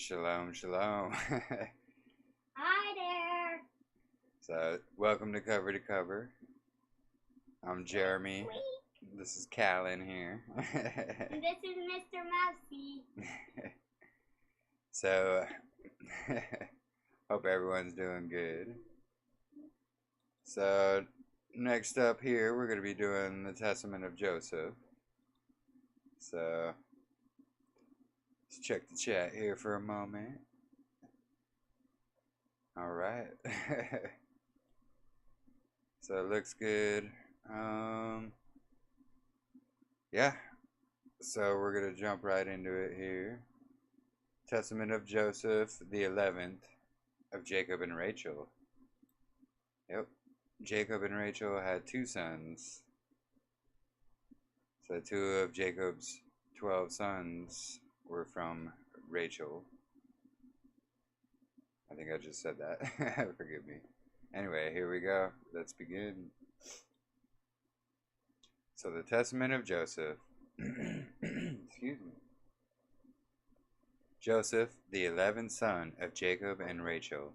Shalom, shalom. Hi there. So, welcome to Cover to Cover. I'm Jeremy. Squeak. This is Callan here. And this is Mr. Mousy. So, hope everyone's doing good. So, next up here, we're going to be doing the Testament of Joseph. So, let's check the chat here for a moment. Alright. So, it looks good. Yeah. So, we're going to jump right into it here. Testament of Joseph, the 11th, of Jacob and Rachel. Yep. Jacob and Rachel had two sons. So two of Jacob's 12 sons were from Rachel. I think I just said that. Forgive me. Anyway, here we go. Let's begin. So the Testament of Joseph. Excuse me. Joseph, the 11th son of Jacob and Rachel,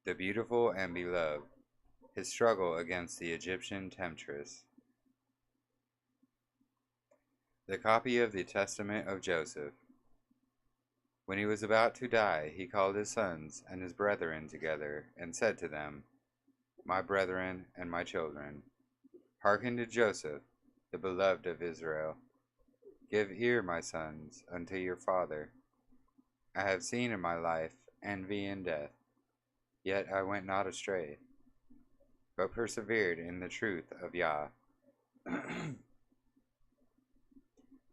the beautiful and beloved, his struggle against the Egyptian temptress. The copy of the Testament of Joseph. When he was about to die, he called his sons and his brethren together, and said to them, My brethren and my children, hearken to Joseph, the beloved of Israel. Give ear, my sons, unto your father. I have seen in my life envy and death, yet I went not astray, but persevered in the truth of Yah.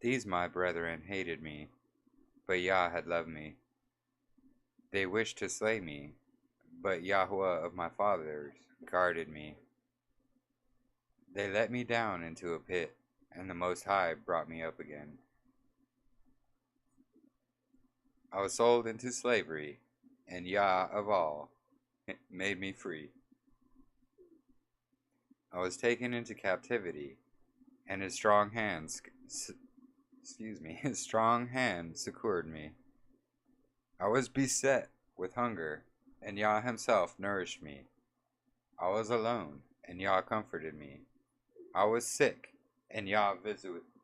These my brethren hated me, but Yah had loved me. They wished to slay me, but Yahweh of my fathers guarded me. They let me down into a pit, and the Most High brought me up again. I was sold into slavery, and Yah of all made me free. I was taken into captivity, and his strong hand succored me. I was beset with hunger, and Yah himself nourished me. I was alone, and Yah comforted me. I was sick, and Yah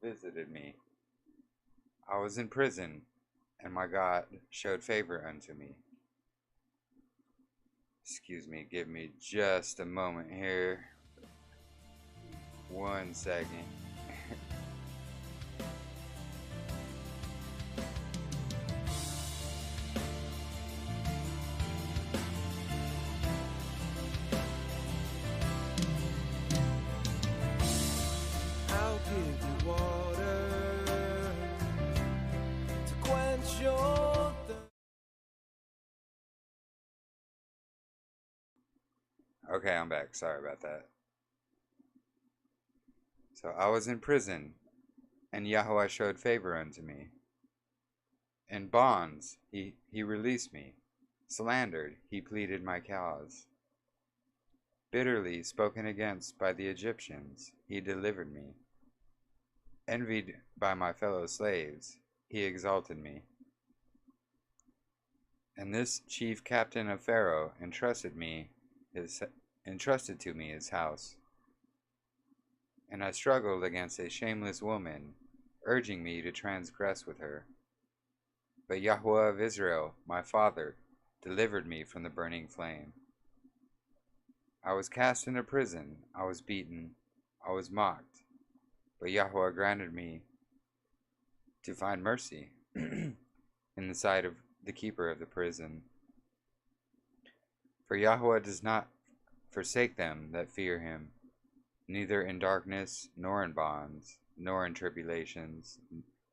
visited me. I was in prison, and my God showed favor unto me. Excuse me, give me just a moment here. 1 second. I'll give you water to quench your thirst. Okay, I'm back. Sorry about that. So I was in prison, and Yahweh showed favor unto me. In bonds he released me. Slandered, he pleaded my cause. Bitterly spoken against by the Egyptians, he delivered me. Envied by my fellow slaves, he exalted me. And this chief captain of Pharaoh entrusted to me his house. And I struggled against a shameless woman, urging me to transgress with her. But Yahweh of Israel, my father, delivered me from the burning flame. I was cast into prison, I was beaten, I was mocked, but Yahweh granted me to find mercy in the sight of the keeper of the prison. For Yahweh does not forsake them that fear him, neither in darkness, nor in bonds, nor in tribulations,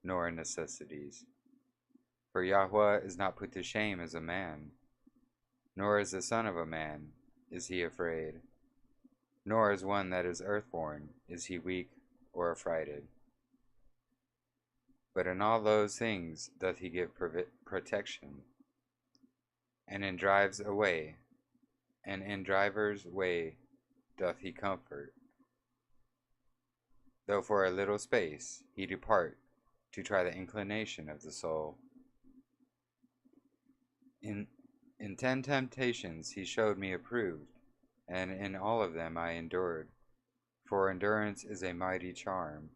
nor in necessities. For Yahweh is not put to shame as a man, nor as the son of a man is he afraid, nor as one that is earthborn is he weak or affrighted. But in all those things doth he give protection, and in drivers' way doth he comfort. Though for a little space he depart to try the inclination of the soul. In, in 10 temptations he showed me approved, and in all of them I endured. For endurance is a mighty charm,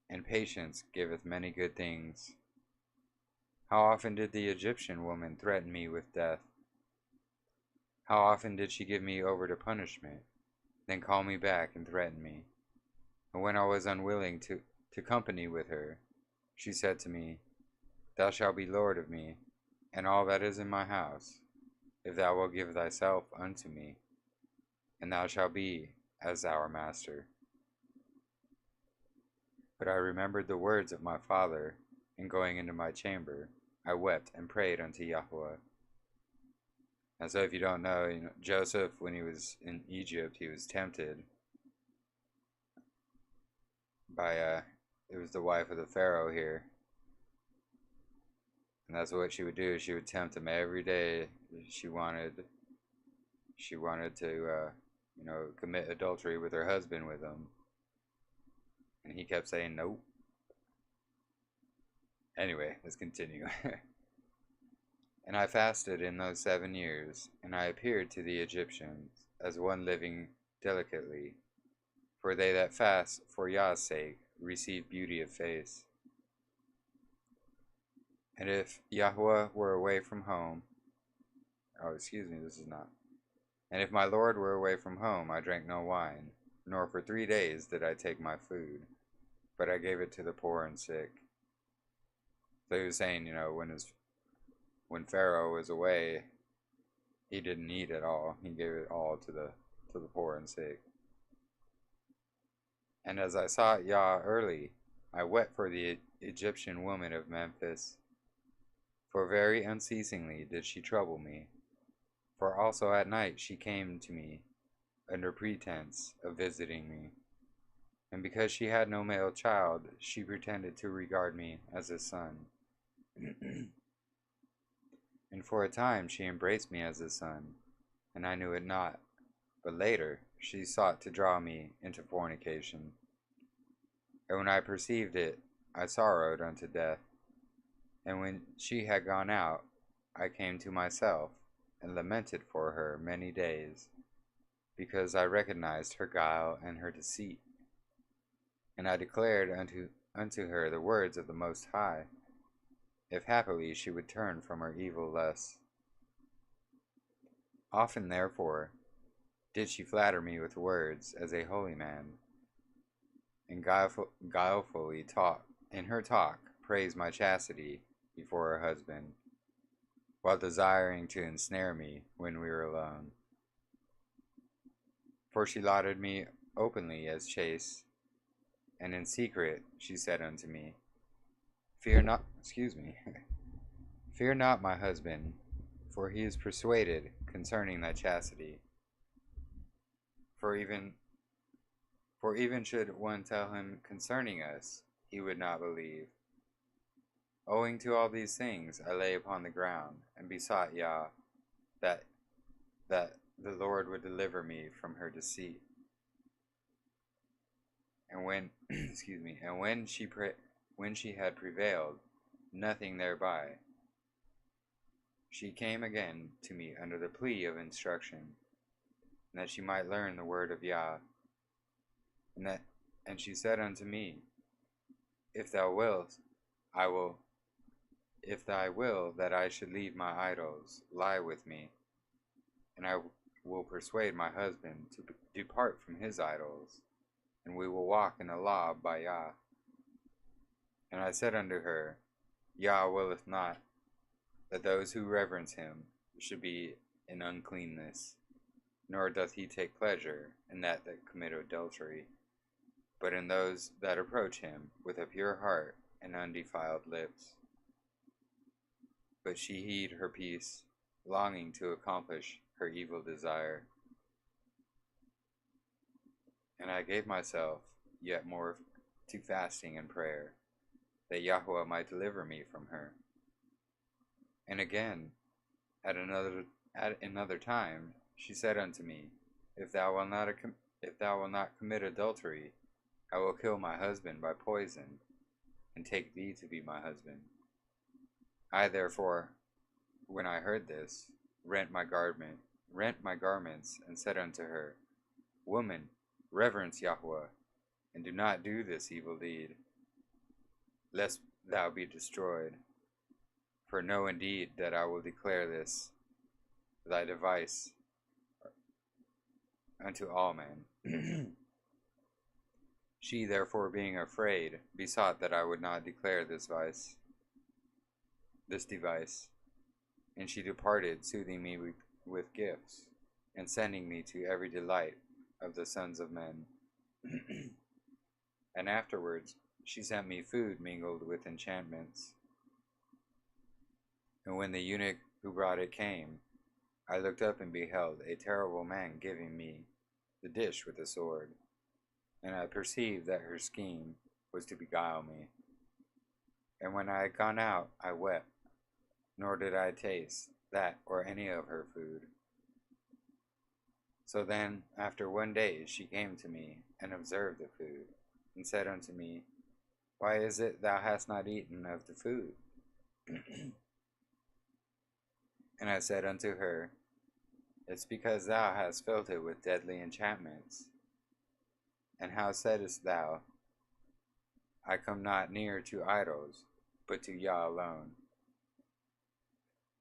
and patience giveth many good things. How often did the Egyptian woman threaten me with death? How often did she give me over to punishment, then call me back and threaten me? And when I was unwilling to company with her, she said to me, Thou shalt be lord of me, and all that is in my house, if thou wilt give thyself unto me, and thou shalt be as our master. But I remembered the words of my father, and going into my chamber, I wept and prayed unto Yahweh. And so if you don't know, Joseph, when he was in Egypt, he was tempted by, it was the wife of the Pharaoh here. And that's what she would do. She would tempt him every day. She wanted to, commit adultery with her husband with him. And he kept saying, nope. Anyway, let's continue. And I fasted in those 7 years, and I appeared to the Egyptians as one living delicately. For they that fast for Yah's sake receive beauty of face. And if Yahweh were away from home, And if my Lord were away from home, I drank no wine, nor for 3 days did I take my food, but I gave it to the poor and sick. So he was saying, when Pharaoh was away, he didn't eat at all. He gave it all to the poor and sick. And as I sought Yah early, I wept for the Egyptian woman of Memphis, for very unceasingly did she trouble me. For also at night she came to me, under pretense of visiting me. And because she had no male child, she pretended to regard me as a son. And for a time she embraced me as a son, and I knew it not. But later she sought to draw me into fornication. And when I perceived it, I sorrowed unto death. And when she had gone out, I came to myself, and lamented for her many days, because I recognized her guile and her deceit. And I declared unto her the words of the Most High, if happily she would turn from her evil lusts. Often, therefore, did she flatter me with words as a holy man, and guilefully in her talk praise my chastity before her husband, while desiring to ensnare me when we were alone. For she lauded me openly as chaste, and in secret she said unto me, Fear not, fear not my husband, for he is persuaded concerning thy chastity. For even should one tell him concerning us, he would not believe. Owing to all these things, I lay upon the ground and besought Yah that the Lord would deliver me from her deceit. And when, when she had prevailed, nothing thereby, she came again to me under the plea of instruction, and that she might learn the word of Yah. And she said unto me, If thou wilt, if thy will that I should leave my idols, lie with me, and I will persuade my husband to depart from his idols, and we will walk in the law by Yah. And I said unto her, Yah willeth not that those who reverence him should be in uncleanness, nor doth he take pleasure in that commit adultery, but in those that approach him with a pure heart and undefiled lips. But she hid her peace, longing to accomplish her evil desire. And I gave myself yet more to fasting and prayer, that Yahweh might deliver me from her. And again, at another time, she said unto me, If thou wilt not commit adultery, I will kill my husband by poison, and take thee to be my husband. I therefore when I heard this, rent my garments, and said unto her, Woman, reverence Yahweh, and do not do this evil deed, lest thou be destroyed. For know indeed that I will declare this thy device unto all men. She therefore being afraid, besought that I would not declare this device. And she departed, soothing me with gifts, and sending me to every delight of the sons of men. And afterwards she sent me food mingled with enchantments. And when the eunuch who brought it came, I looked up and beheld a terrible man giving me the dish with the sword. And I perceived that her scheme was to beguile me. And when I had gone out, I wept, nor did I taste that or any of her food. So then, after 1 day, she came to me, and observed the food, and said unto me, Why is it thou hast not eaten of the food? And I said unto her, It's because thou hast filled it with deadly enchantments. And how saidst thou, I come not near to idols, but to Yah alone?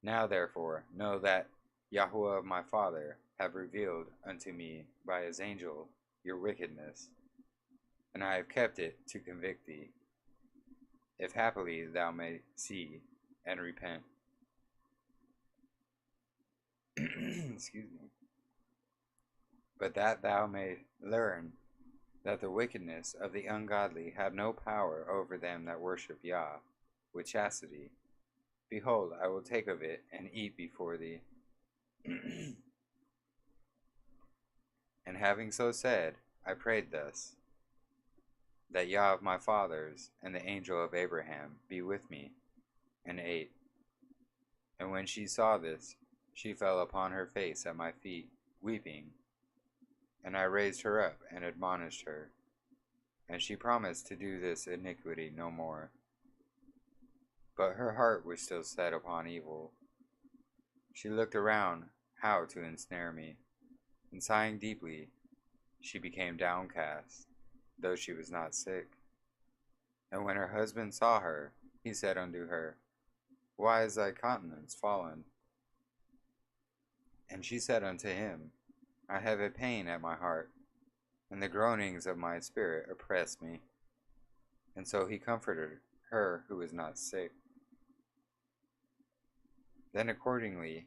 Now therefore know that Yahweh of my father have revealed unto me by his angel your wickedness, and I have kept it to convict thee, if happily thou may see and repent. Excuse me. But that thou may learn that the wickedness of the ungodly have no power over them that worship Yah with chastity, behold, I will take of it and eat before thee. And having so said, I prayed thus, that Yah of my fathers and the angel of Abraham be with me, and ate. And when she saw this, she fell upon her face at my feet, weeping. And I raised her up and admonished her, and she promised to do this iniquity no more. But her heart was still set upon evil. She looked around how to ensnare me, and sighing deeply, she became downcast, though she was not sick. And when her husband saw her, he said unto her, Why is thy countenance fallen? And she said unto him, I have a pain at my heart, and the groanings of my spirit oppress me. And so he comforted her who was not sick. Then accordingly,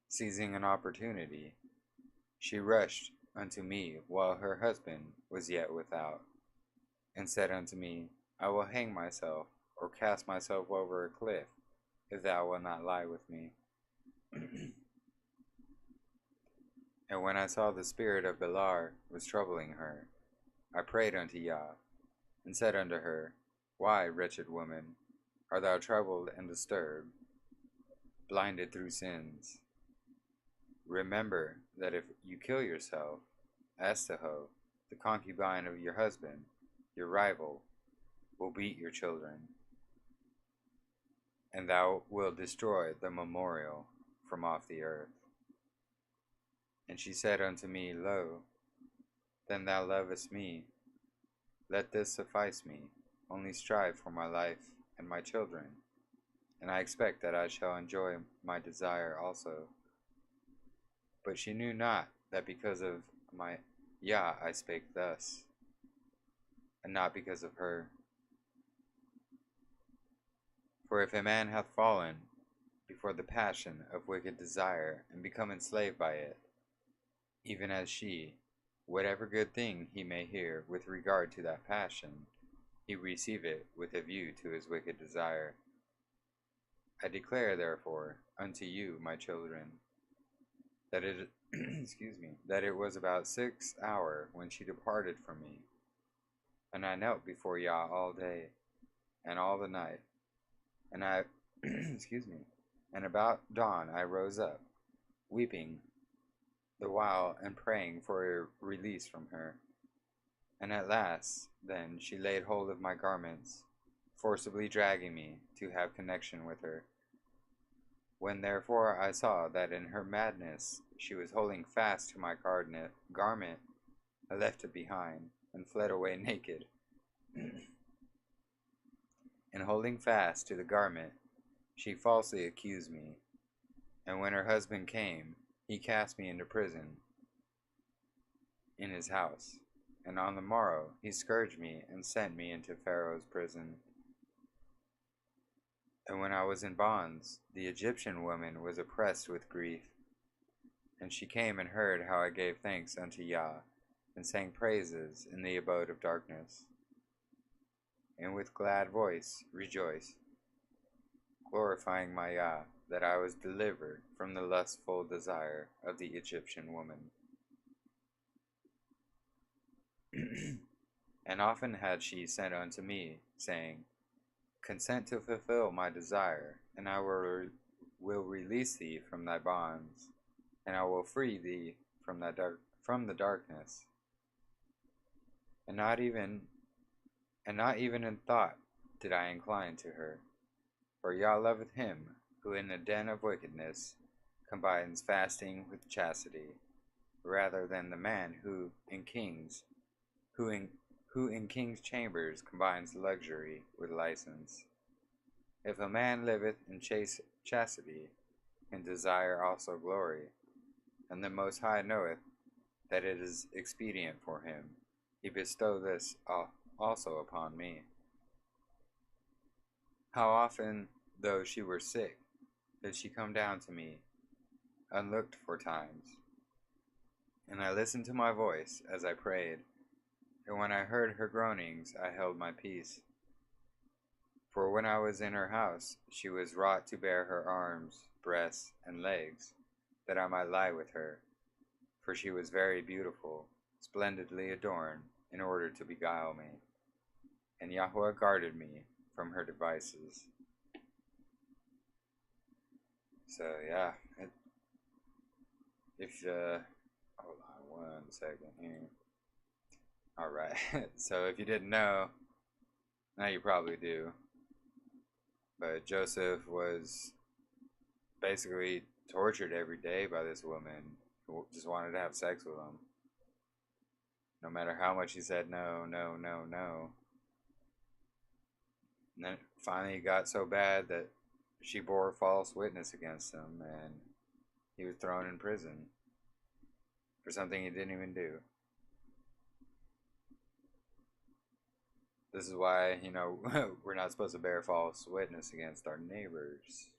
seizing an opportunity, she rushed unto me while her husband was yet without, and said unto me, I will hang myself, or cast myself over a cliff, if thou wilt not lie with me. And when I saw the spirit of Beliar was troubling her, I prayed unto Yah, and said unto her, Why, wretched woman, art thou troubled and disturbed, blinded through sins? Remember that if you kill yourself, Astaho, the concubine of your husband, your rival, will beat your children, and thou wilt destroy the memorial from off the earth. And she said unto me, Lo, then thou lovest me. Let this suffice me, only strive for my life and my children, and I expect that I shall enjoy my desire also. But she knew not that because of my Yah I spake thus, and not because of her. For if a man hath fallen before the passion of wicked desire, and become enslaved by it, even as she, whatever good thing he may hear with regard to that passion, he receive it with a view to his wicked desire. I declare therefore unto you, my children, that it that it was about 6 hours when she departed from me, and I knelt before Yah all day and all the night, and and about dawn I rose up, weeping the while and praying for a release from her. And at last then she laid hold of my garments, forcibly dragging me to have connection with her. When therefore I saw that in her madness she was holding fast to my garment, I left it behind, and fled away naked. And holding fast to the garment, she falsely accused me. And when her husband came, he cast me into prison in his house. And on the morrow he scourged me and sent me into Pharaoh's prison. And when I was in bonds, the Egyptian woman was oppressed with grief. And she came and heard how I gave thanks unto Yah, and sang praises in the abode of darkness. And with glad voice rejoiced, glorifying my Yah, that I was delivered from the lustful desire of the Egyptian woman. And often had she sent unto me, saying, Consent to fulfill my desire, and I will release thee from thy bonds, and I will free thee from the darkness. And not even in thought did I incline to her. For Yah loveth him who in the den of wickedness combines fasting with chastity, rather than the man who in kings' chambers combines luxury with license. If a man liveth in chastity, and desire also glory, and the Most High knoweth that it is expedient for him, he bestow this also upon me. How often, though she were sick, did she come down to me, unlooked for times. And I listened to my voice as I prayed, and when I heard her groanings, I held my peace. For when I was in her house, she was wrought to bear her arms, breasts, and legs, that I might lie with her. For she was very beautiful, splendidly adorned, in order to beguile me. And Yahweh guarded me from her devices. So yeah, hold on 1 second here. Alright, so if you didn't know, now you probably do. But Joseph was basically tortured every day by this woman who just wanted to have sex with him. No matter how much he said no, no, no, no. And then finally it got so bad that she bore false witness against him, and he was thrown in prison for something he didn't even do. This is why, we're not supposed to bear false witness against our neighbors.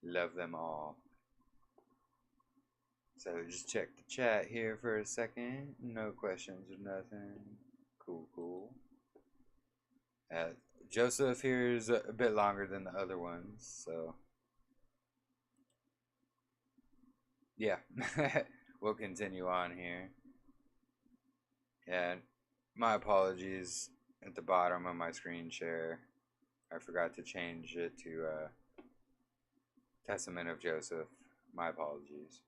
Love them all. So just check the chat here for a second. No questions or nothing. Cool. Joseph here is a bit longer than the other ones, so yeah, we'll continue on here. And my apologies at the bottom of my screen share. I forgot to change it to Testament of Joseph. My apologies.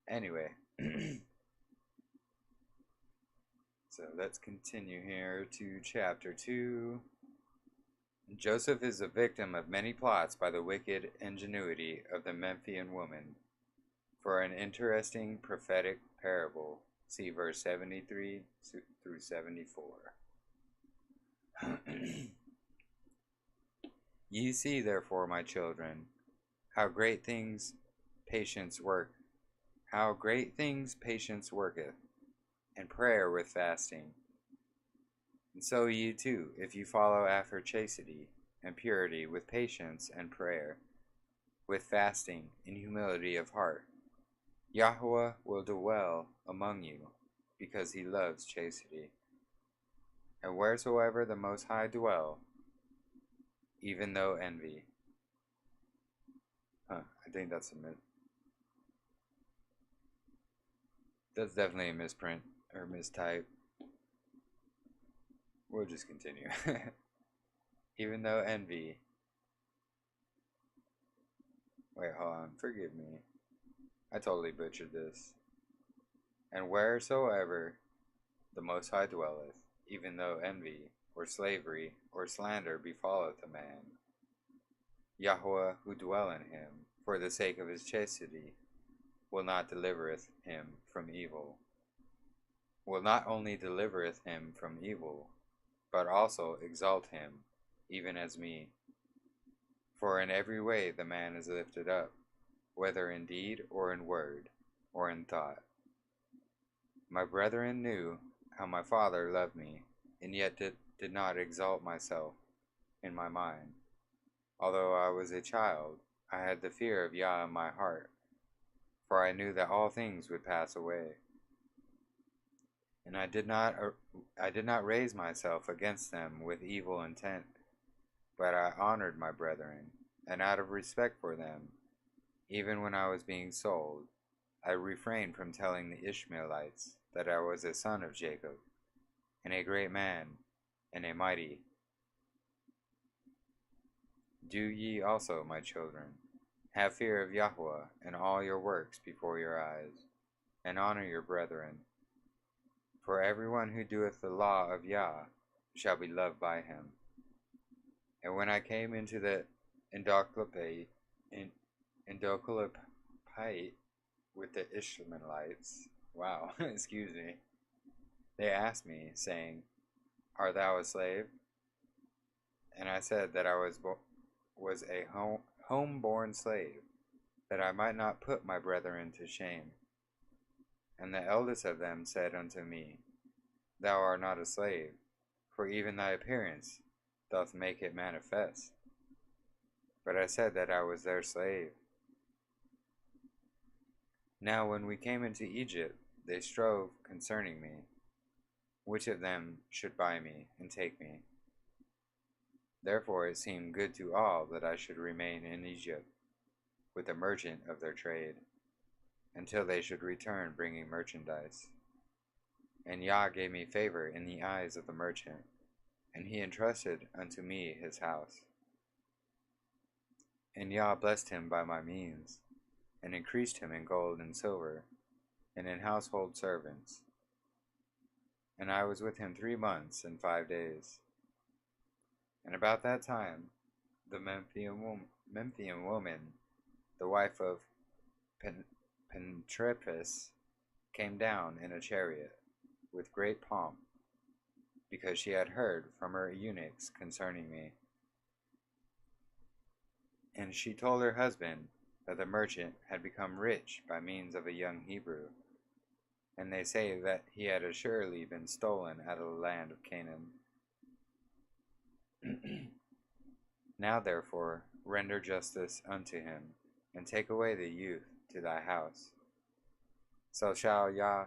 Anyway. So let's continue here to chapter 2. Joseph is a victim of many plots by the wicked ingenuity of the Memphian woman. For an interesting prophetic parable, see verse 73 through 74. Ye see therefore, my children, how great things patience worketh, and prayer with fasting. And so ye too, if you follow after chastity and purity with patience and prayer, with fasting and humility of heart, Yahweh will dwell among you, because he loves chastity. And wheresoever the Most High dwell, even though envy. I think that's that's definitely a misprint or mistype. We'll just continue. Even though envy. Wait, hold on. Forgive me. I totally butchered this. And wheresoever the Most High dwelleth, even though envy, or slavery, or slander befalleth a man, Yahweh who dwell in him, for the sake of his chastity, will not delivereth him from evil. Will not only delivereth him from evil, but also exalt him, even as me. For in every way the man is lifted up, whether in deed or in word or in thought. My brethren knew how my father loved me, and yet did not exalt myself in my mind. Although I was a child, I had the fear of Yah in my heart, for I knew that all things would pass away. And I did not raise myself against them with evil intent, but I honored my brethren, and out of respect for them, even when I was being sold, I refrained from telling the Ishmaelites that I was a son of Jacob, and a great man, and a mighty. Do ye also, my children, have fear of Yahweh in all your works before your eyes, and honor your brethren. For everyone who doeth the law of Yah shall be loved by him. And when I came into the Endoclipite with the Ishmaelites, excuse me, they asked me, saying, Art thou a slave? And I said that I was a home-born slave, that I might not put my brethren to shame. And the eldest of them said unto me, Thou art not a slave, for even thy appearance doth make it manifest. But I said that I was their slave. Now when we came into Egypt, they strove concerning me, which of them should buy me and take me. Therefore it seemed good to all that I should remain in Egypt, with the merchant of their trade, until they should return bringing merchandise. And Yah gave me favor in the eyes of the merchant, and he entrusted unto me his house. And Yah blessed him by my means, and increased him in gold and silver, and in household servants. And I was with him 3 months and 5 days. And about that time, the Memphian woman, the wife of Pentrepis, came down in a chariot with great pomp, because she had heard from her eunuchs concerning me. And she told her husband that the merchant had become rich by means of a young Hebrew, and they say that he had assuredly been stolen out of the land of Canaan. Now therefore render justice unto him, and take away the youth to thy house. So shall Yah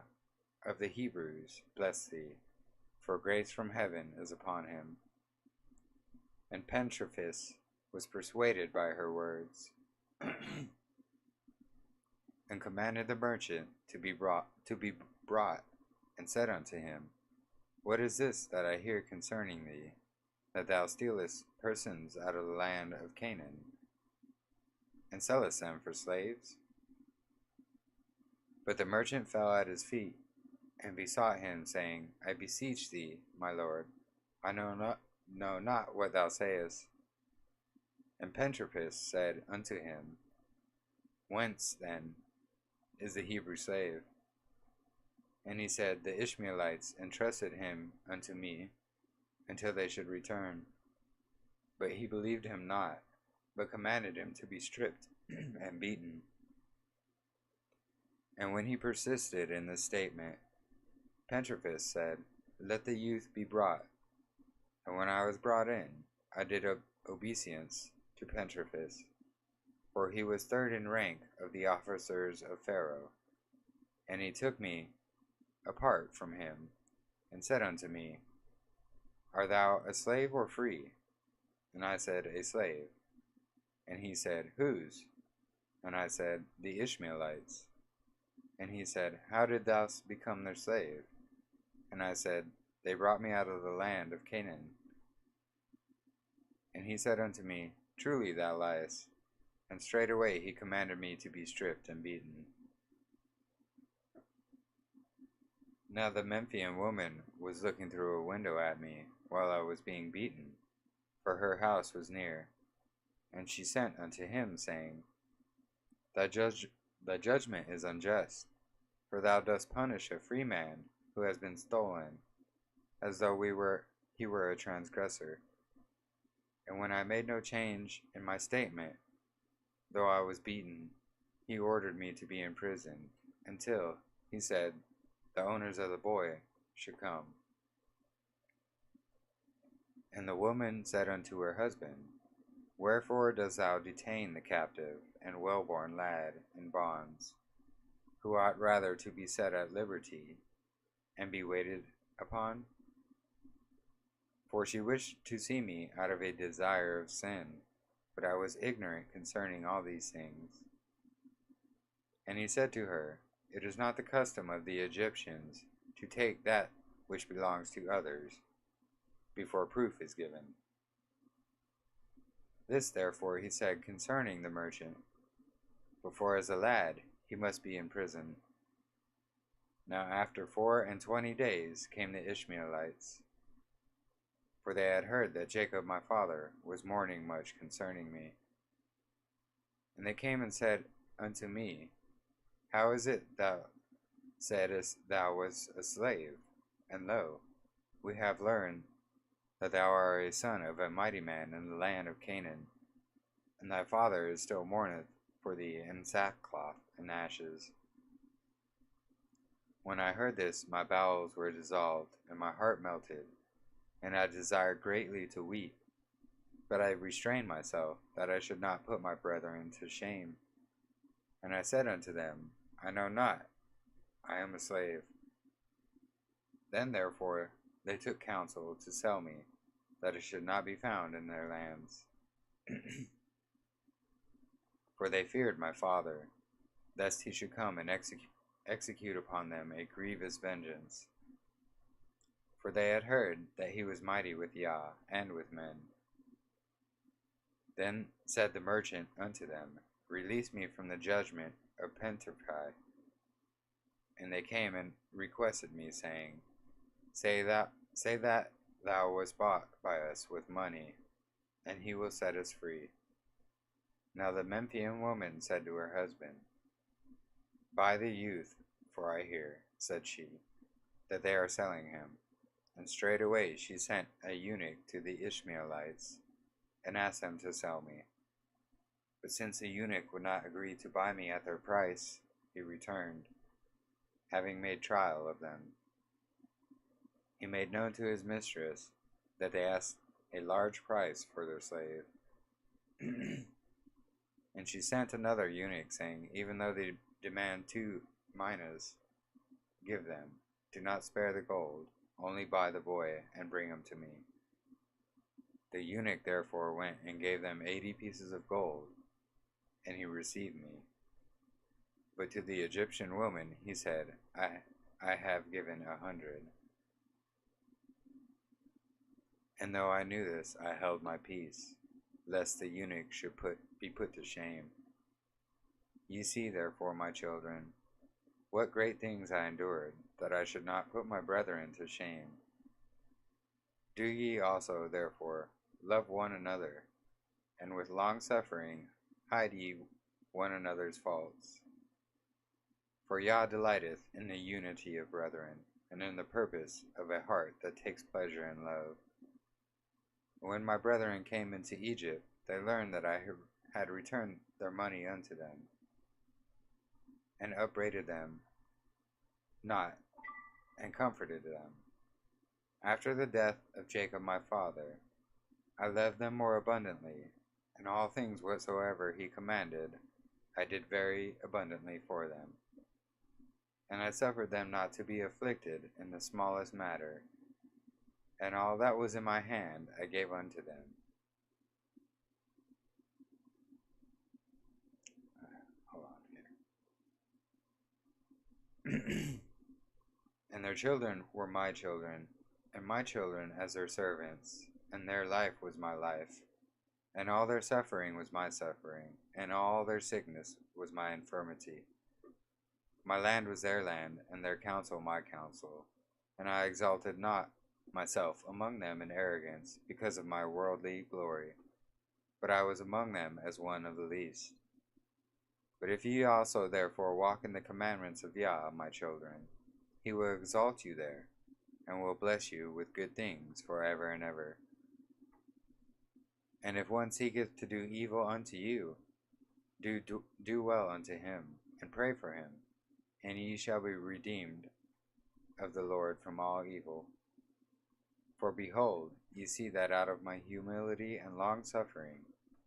of the Hebrews bless thee, for grace from heaven is upon him. And Pentrepis was persuaded by her words, and commanded the merchant to be brought, and said unto him, What is this that I hear concerning thee, that thou stealest persons out of the land of Canaan, and sellest them for slaves? But the merchant fell at his feet, and besought him, saying, I beseech thee, my lord, I know not what thou sayest. And Pentrepis said unto him, Whence, then, is the Hebrew slave? And he said, The Ishmaelites entrusted him unto me, until they should return. But he believed him not, but commanded him to be stripped and beaten. And when he persisted in this statement, Pentrepis said, Let the youth be brought. And when I was brought in, I did obeisance to Pentrepis, for he was third in rank of the officers of Pharaoh. And he took me apart from him, and said unto me, Art thou a slave or free? And I said, A slave. And he said, Whose? And I said, The Ishmaelites. And he said, How didst thou become their slave? And I said, They brought me out of the land of Canaan. And he said unto me, Truly thou liest. And straightway he commanded me to be stripped and beaten. Now the Memphian woman was looking through a window at me while I was being beaten, for her house was near. And she sent unto him, saying, Thy judgment is unjust, for thou dost punish a free man who has been stolen, as though he were a transgressor. And when I made no change in my statement, though I was beaten, he ordered me to be imprisoned, until, he said, the owners of the boy should come. And the woman said unto her husband, Wherefore dost thou detain the captive and well-born lad in bonds, who ought rather to be set at liberty and be waited upon? For she wished to see me out of a desire of sin, but I was ignorant concerning all these things. And he said to her, It is not the custom of the Egyptians to take that which belongs to others, before proof is given. This therefore he said concerning the merchant, for as a lad he must be in prison. Now after 24 days came the Ishmaelites, for they had heard that Jacob my father was mourning much concerning me. And they came and said unto me, How is it thou saidest thou wast a slave? And lo, we have learned that thou art a son of a mighty man in the land of Canaan, and thy father is still mourneth for thee in sackcloth and ashes. When I heard this, my bowels were dissolved, and my heart melted, and I desired greatly to weep. But I restrained myself, that I should not put my brethren to shame. And I said unto them, I know not, I am a slave. Then therefore they took counsel to sell me, that I should not be found in their lands. For they feared my father, lest he should come and execute upon them a grievous vengeance. For they had heard that he was mighty with Yah and with men. Then said the merchant unto them, Release me from the judgment of patriarchs. And they came and requested me, saying, Say that thou wast bought by us with money, and he will set us free. Now the Memphian woman said to her husband, Buy the youth, for I hear, said she, that they are selling him. And straightway she sent a eunuch to the Ishmaelites, and asked them to sell me. But since the eunuch would not agree to buy me at their price, he returned, having made trial of them. He made known to his mistress that they asked a large price for their slave. And she sent another eunuch, saying, Even though they demand 2 minas, give them. Do not spare the gold, only buy the boy, and bring him to me. The eunuch therefore went and gave them 80 pieces of gold, and he received me. But to the Egyptian woman he said, I have given 100. And though I knew this, I held my peace, lest the eunuch should be put to shame. Ye see, therefore, my children, what great things I endured, that I should not put my brethren to shame. Do ye also, therefore, love one another, and with long-suffering hide ye one another's faults. For Yah delighteth in the unity of brethren, and in the purpose of a heart that takes pleasure in love. When my brethren came into Egypt, they learned that I had returned their money unto them, and upbraided them not, and comforted them. After the death of Jacob my father, I loved them more abundantly, and all things whatsoever he commanded, I did very abundantly for them. And I suffered them not to be afflicted in the smallest matter, and all that was in my hand I gave unto them. Hold on here. And their children were my children, and my children as their servants, and their life was my life, and all their suffering was my suffering, and all their sickness was my infirmity. My land was their land, and their counsel my counsel, and I exalted not myself among them in arrogance, because of my worldly glory. but I was among them as one of the least. But if ye also therefore walk in the commandments of Yah, my children, he will exalt you there, and will bless you with good things forever and ever. And if one seeketh to do evil unto you, do well unto him, and pray for him, and ye shall be redeemed of the Lord from all evil. For behold, ye see that out of my humility and long-suffering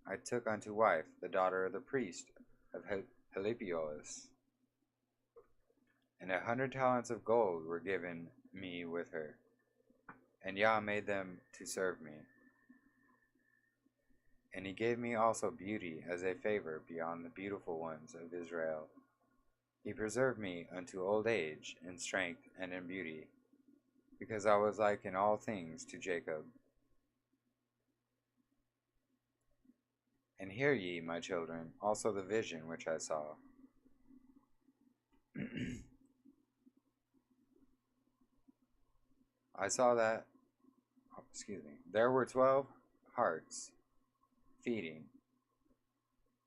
I took unto wife the daughter of the priest of Helipiolus, and 100 talents of gold were given me with her, and Yah made them to serve me. And he gave me also beauty as a favor beyond the beautiful ones of Israel. He preserved me unto old age in strength and in beauty, because I was like in all things to Jacob. And hear ye, my children, also the vision which I saw. I saw that, there were 12 hearts feeding,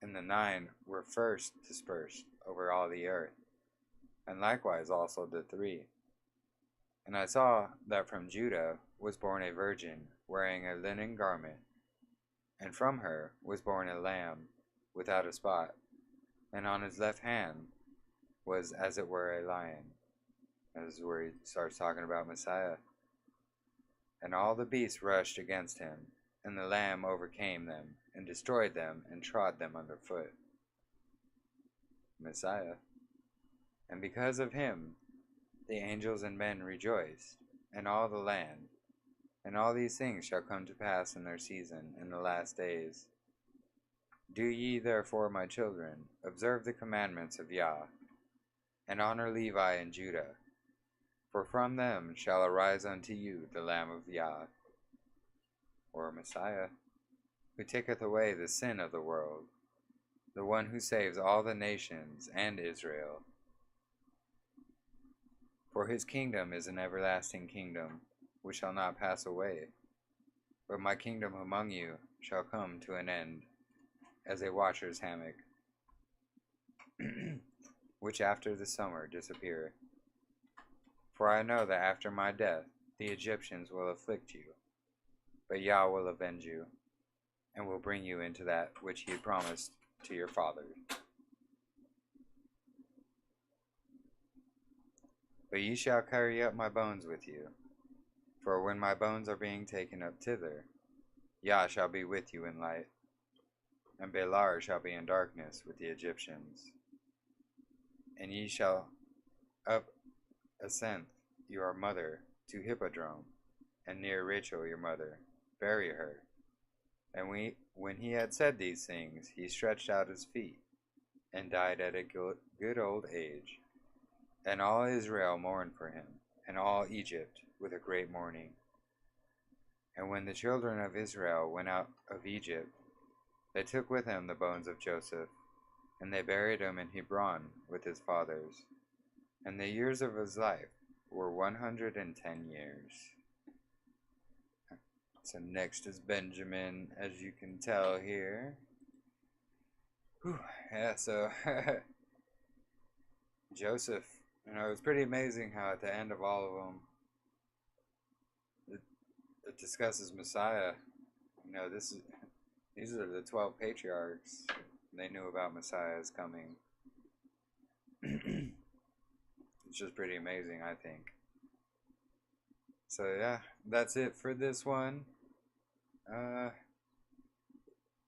and the 9 were first dispersed over all the earth, and likewise also the 3. And I saw that from Judah was born a virgin, wearing a linen garment, and from her was born a lamb without a spot, and on his left hand was as it were a lion. This is where he starts talking about Messiah. And all the beasts rushed against him, and the Lamb overcame them, and destroyed them, and trod them under foot. Messiah. And because of him, the angels and men rejoiced, and all the land. And all these things shall come to pass in their season, in the last days. Do ye therefore, my children, observe the commandments of Yah, and honor Levi and Judah. For from them shall arise unto you the Lamb of Yah, or Messiah, who taketh away the sin of the world, the one who saves all the nations and Israel. For his kingdom is an everlasting kingdom, which shall not pass away. But my kingdom among you shall come to an end, as a watcher's hammock, which after the summer disappeareth. For I know that after my death the Egyptians will afflict you, but Yah will avenge you, and will bring you into that which he promised to your fathers. But ye shall carry up my bones with you, for when my bones are being taken up thither, Yah shall be with you in light, and Belar shall be in darkness with the Egyptians. And ye shall up ascend your mother to Hippodrome, and near Rachel your mother, bury her. And when he had said these things, he stretched out his feet, and died at a good old age. And all Israel mourned for him, and all Egypt with a great mourning. And when the children of Israel went out of Egypt, they took with them the bones of Joseph, and they buried him in Hebron with his fathers. And the years of his life were 110 years. So next is Benjamin, as you can tell here. Whew, yeah, so Joseph, it was pretty amazing how at the end of all of them, it discusses Messiah. These are the 12 patriarchs. They knew about Messiah's coming. It's just pretty amazing, I think. So yeah, that's it for this one.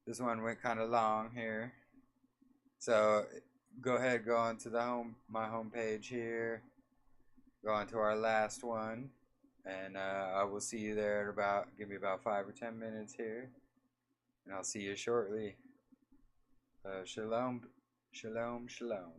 This one went kind of long here. So go ahead, go on to my home page here. Go on to our last one, and I will see you there in give me about 5 or 10 minutes here, and I'll see you shortly. Shalom, shalom, shalom.